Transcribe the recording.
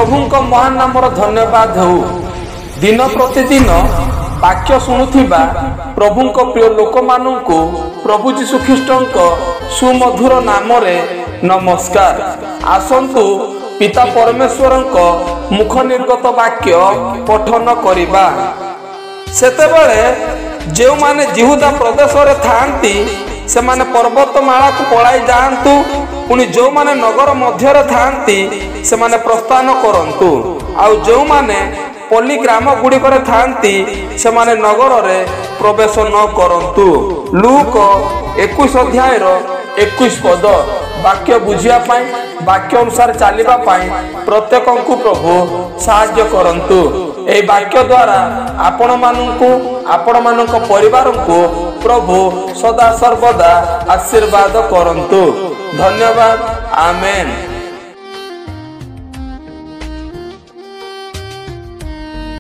प्रभुଙ୍କ महान नामर धन्यवाद हो। दिन प्रतिदिन वाक्य शुणुथिबा प्रभुଙ୍କ प्रिय लोक माननकु प्रभु यीशु ख्रीष्टଙ୍କ सुमधुर नामरे नमस्कार। आसंतु पिता परमेश्वरଙ୍କ मुख निर्गत वाक्य पठन करिबा। सेतेबेले जो माने जिहुदा प्रदेश रे थांती से माने पर्वतमाला को पलाई जातु, पुणी जो माने नगर मध्य थांती से माने प्रस्थान करंतु, आउ जो माने पल्ली ग्राम गुड़िक थांती से माने नगर रे प्रवेश न करंतु। लूक 21 अध्याय 21 पद। वाक्य बुझिया पाई वाक्य अनुसार चलिबा पाई प्रत्येक को प्रभु साहाय्य करंतु। ए वाक्य द्वारा आपण माननकु आपण मानक परिवार को प्रभु सदा सर्वदा आशीर्वाद करंतु। धन्यवाद। आमेन।